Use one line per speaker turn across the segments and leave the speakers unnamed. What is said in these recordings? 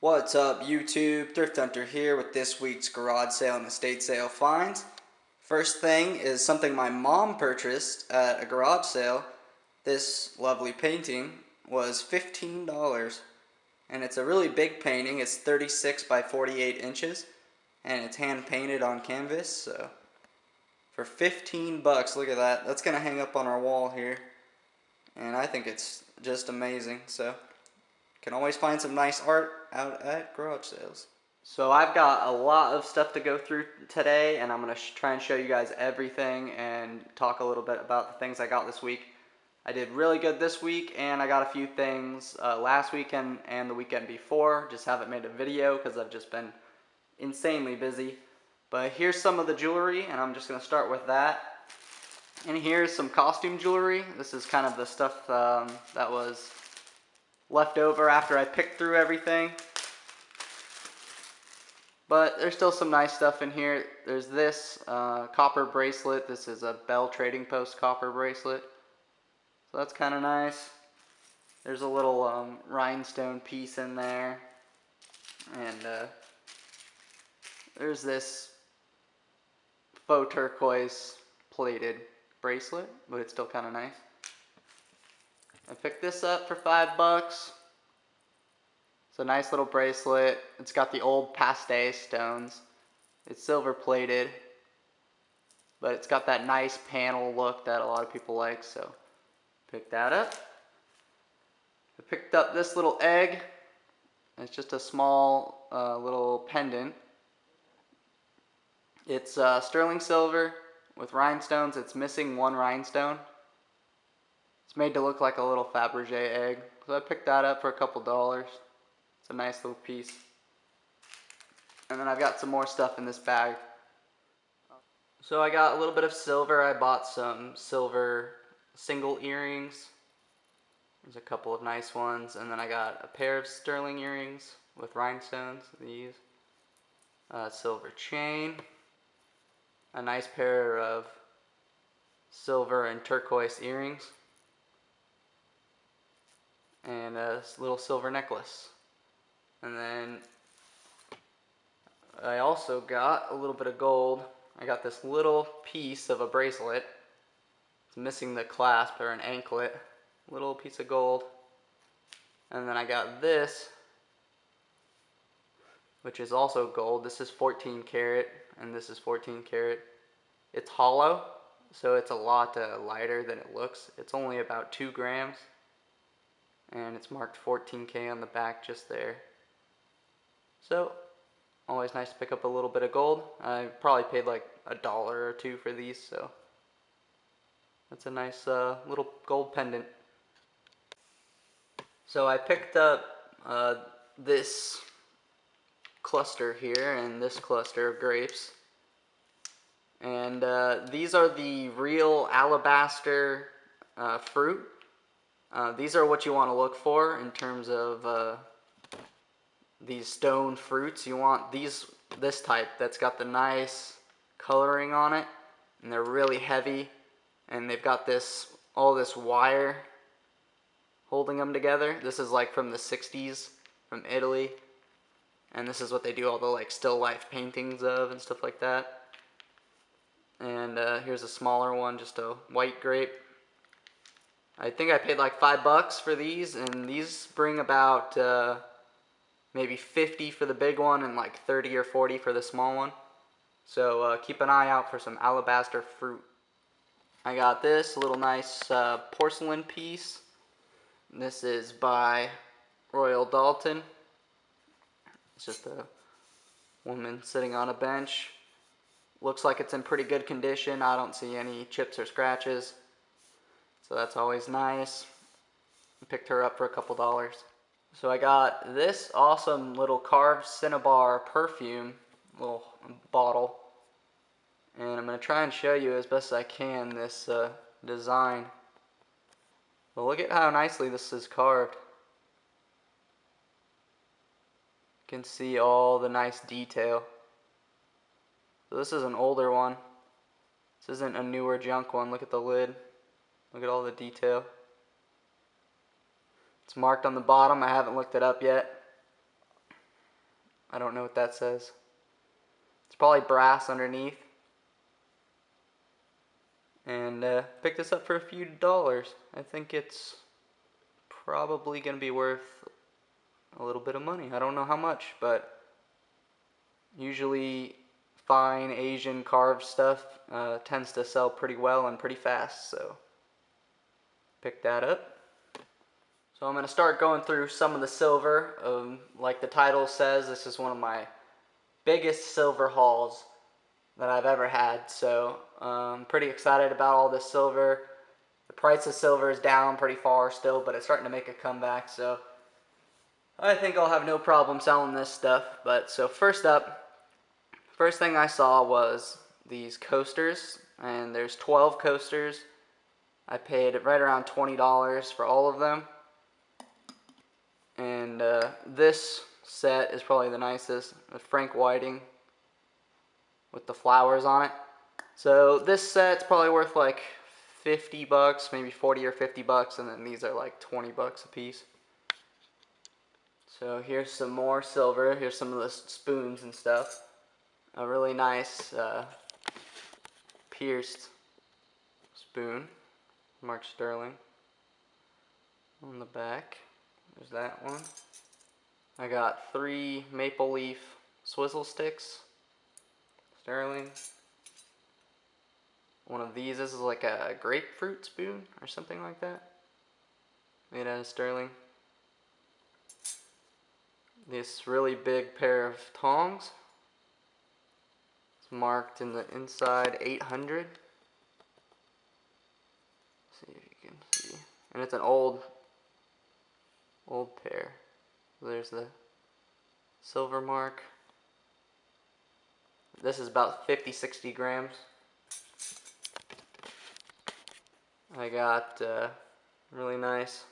What's up, YouTube? Thrift Hunter here with this week's garage sale and estate sale finds. First thing is something my mom purchased at a garage sale. This lovely painting was $15, and it's a really big painting. It's 36 by 48 inches, and it's hand painted on canvas. So for 15 bucks, look at that. That's gonna hang up on our wall here, and I think it's just amazing. So can always find some nice art out at garage sales. So I've got a lot of stuff to go through today, and I'm going to try and show you guys everything and talk a little bit about the things I got this week. I did really good this week, and I got a few things last weekend and the weekend before. Just haven't made a video because I've just been insanely busy. But here's some of the jewelry, and I'm just going to start with that. And here's some costume jewelry. This is kind of the stuff that was left over after I picked through everything. But there's still some nice stuff in here. There's this copper bracelet. This is a Bell Trading Post copper bracelet. So that's kind of nice. There's a little rhinestone piece in there. And there's this faux turquoise plated bracelet, but it's still kind of nice. I picked this up for $5. It's a nice little bracelet. It's got the old paste stones. It's silver plated, but it's got that nice panel look that a lot of people like, so pick that up. I picked up this little egg. It's just a small little pendant. It's sterling silver with rhinestones. It's missing one rhinestone. It's made to look like a little Fabergé egg, so I picked that up for a couple dollars. It's a nice little piece. And then I've got some more stuff in this bag. So I got a little bit of silver. I bought some silver single earrings. There's a couple of nice ones. And then I got a pair of sterling earrings with rhinestones, these. A silver chain. A nice pair of silver and turquoise earrings. And a little silver necklace. And then I also got a little bit of gold. I got this little piece of a bracelet. It's missing the clasp or an anklet. Little piece of gold. And then I got this, which is also gold. This is 14 karat, and this is 14 karat. It's hollow, so it's a lot lighter than it looks. It's only about 2 grams. And it's marked 14K on the back just there. So, always nice to pick up a little bit of gold. I probably paid like $1 or $2 for these, so that's a nice little gold pendant. So I picked up this cluster here and this cluster of grapes. And these are the real alabaster fruit. These are what you want to look for in terms of these stone fruits. You want this type that's got the nice coloring on it, and they're really heavy, and they've got all this wire holding them together. This is like from the 60s from Italy, and this is what they do all the like still life paintings of and stuff like that. And here's a smaller one, just a white grape. I think I paid like $5 for these, and these bring about maybe 50 for the big one and like 30 or 40 for the small one. So keep an eye out for some alabaster fruit. I got this little nice porcelain piece. This is by Royal Dalton. It's just a woman sitting on a bench. Looks like it's in pretty good condition. I don't see any chips or scratches. So that's always nice. I picked her up for a couple dollars. So I got this awesome little carved cinnabar perfume, little bottle. And I'm going to try and show you as best as I can this design. But look at how nicely this is carved. You can see all the nice detail. So this is an older one. This isn't a newer junk one. Look at the lid. Look at all the detail. It's marked on the bottom. I haven't looked it up yet. I don't know what that says. It's probably brass underneath. And picked this up for a few dollars. I think it's probably going to be worth a little bit of money. I don't know how much, but usually fine Asian carved stuff tends to sell pretty well and pretty fast, so pick that up. So I'm going to start going through some of the silver. Like the title says, this is one of my biggest silver hauls that I've ever had, so I'm pretty excited about all this silver. The price of silver is down pretty far still, but it's starting to make a comeback, so I think I'll have no problem selling this stuff. But so first up, first thing I saw was these coasters, and there's 12 coasters. I paid right around $20 for all of them. And this set is probably the nicest, with Frank Whiting with the flowers on it. So this set's probably worth like 50 bucks, maybe 40 or 50 bucks, and then these are like 20 bucks a piece. So here's some more silver. Here's some of the spoons and stuff. A really nice pierced spoon, marked sterling. On the back, there's that one. I got 3 maple leaf swizzle sticks, sterling. One of these is like a grapefruit spoon or something like that, made out of sterling. This really big pair of tongs. It's marked in the inside 800. See if you can see. And it's an old pair. There's the silver mark. This is about 50-60 grams. I got a really nice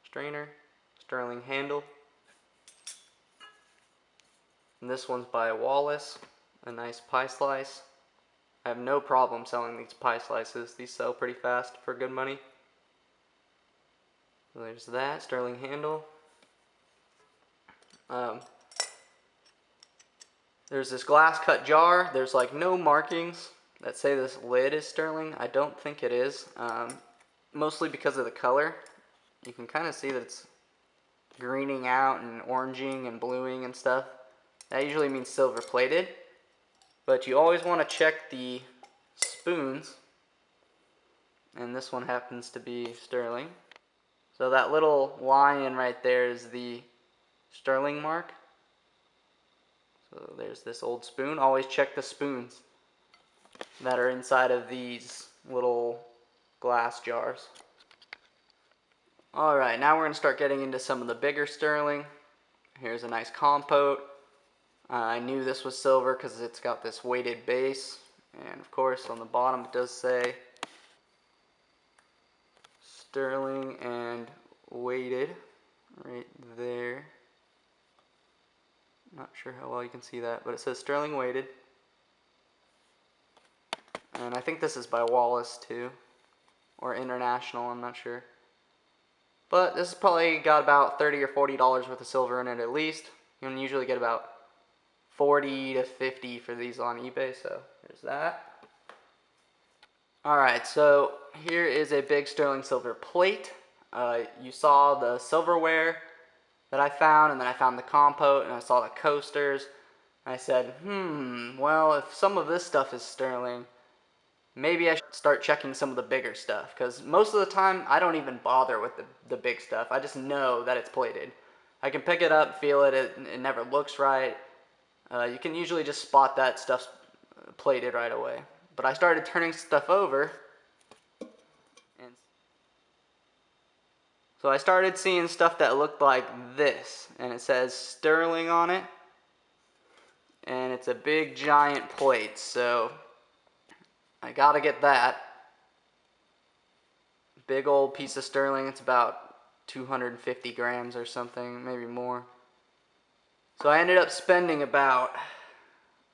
strainer, sterling handle. And this one's by Wallace, a nice pie slice. I have no problem selling these pie slices. These sell pretty fast for good money. So there's that, sterling handle. There's this glass cut jar. There's like no markings that say this lid is sterling. I don't think it is, mostly because of the color. You can kind of see that it's greening out and oranging and bluing and stuff. That usually means silver plated, but you always want to check the spoons, and this one happens to be sterling. So that little lion right there is the sterling mark. So there's this old spoon. Always check the spoons that are inside of these little glass jars. Alright, now we're going to start getting into some of the bigger sterling. Here's a nice compote. I knew this was silver because it's got this weighted base, and of course on the bottom it does say sterling and weighted right there. Not sure how well you can see that, but it says sterling weighted. And I think this is by Wallace too, or International, I'm not sure. But this has probably got about $30 or $40 worth of silver in it at least. You can usually get about 40 to 50 for these on eBay, so there's that. Alright, so here is a big sterling silver plate. You saw the silverware that I found, and then I found the compote, and I saw the coasters. And I said, well, if some of this stuff is sterling, maybe I should start checking some of the bigger stuff, because most of the time I don't even bother with the big stuff. I just know that it's plated. I can pick it up, feel it, it never looks right. You can usually just spot that stuff's plated right away. But I started turning stuff over, and so I started seeing stuff that looked like this, and it says sterling on it, and it's a big giant plate, so I gotta get that. Big old piece of sterling. It's about 250 grams or something, maybe more. So I ended up spending about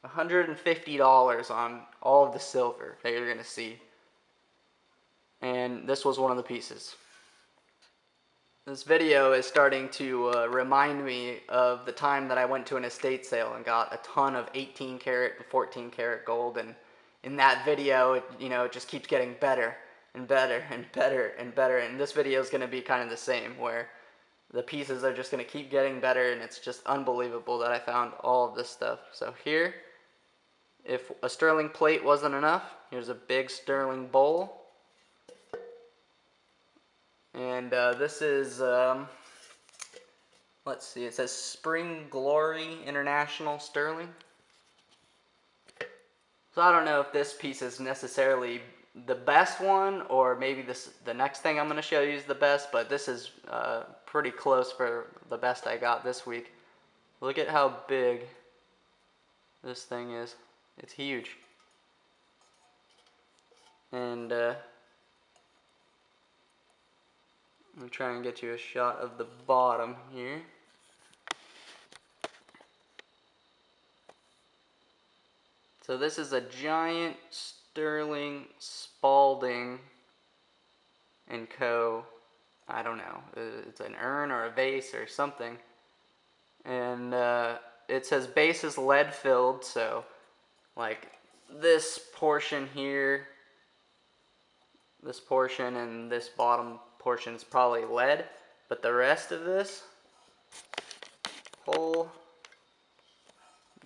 $150 on all of the silver that you're gonna see, and this was one of the pieces. This video is starting to remind me of the time that I went to an estate sale and got a ton of 18 karat and 14 karat gold, and in that video it just keeps getting better and better and better and better, and this video is going to be kind of the same, where the pieces are just going to keep getting better, and it's just unbelievable that I found all of this stuff. So here, if a sterling plate wasn't enough, here's a big sterling bowl. And this is, let's see, it says Spring Glory International Sterling. So I don't know if this piece is necessarily the best one, or maybe the next thing I'm going to show you is the best, but this is pretty close for the best I got this week. Look at how big this thing is. It's huge. And I'm trying to get you a shot of the bottom here. So this is a giant sterling Spalding & Co. I don't know. It's an urn or a vase or something. And it says base is lead filled, so like this portion here, this portion and this bottom portion is probably lead, but the rest of this whole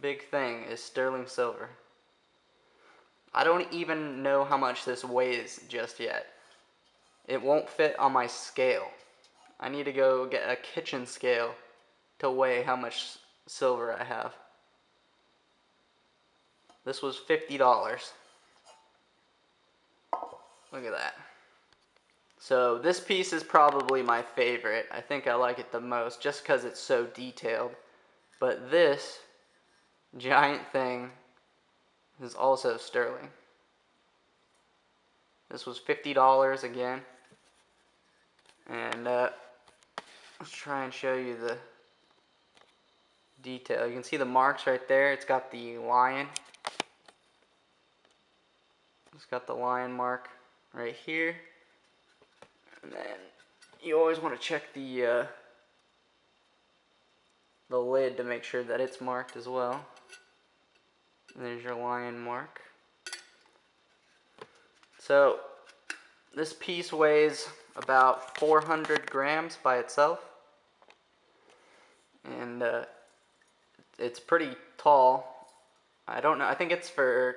big thing is sterling silver. I don't even know how much this weighs just yet. It won't fit on my scale. I need to go get a kitchen scale to weigh how much silver I have. This was $50. Look at that. So this piece is probably my favorite. I think I like it the most just because it's so detailed. But this giant thing is also sterling. This was $50 again. And let's try and show you the detail. You can see the marks right there. It's got the lion. It's got the lion mark right here. And then you always want to check the lid to make sure that it's marked as well. And there's your lion mark. So this piece weighs about 400 grams by itself, and it's pretty tall. I don't know. I think it's for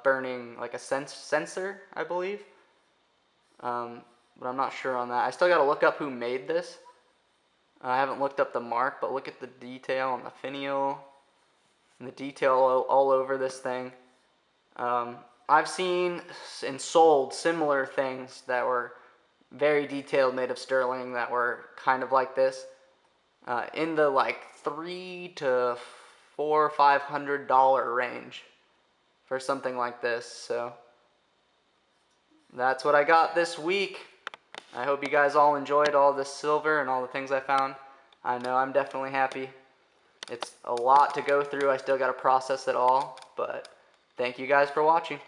burning like a sensor, I believe. But I'm not sure on that. I still got to look up who made this. I haven't looked up the mark, but look at the detail on the finial and the detail all over this thing. I've seen and sold similar things that were very detailed, made of sterling, that were kind of like this, in the like $300 to $400 or $500 range for something like this. So that's what I got this week. I hope you guys all enjoyed all this silver and all the things I found. I know I'm definitely happy. It's a lot to go through. I still got to process it all, but thank you guys for watching.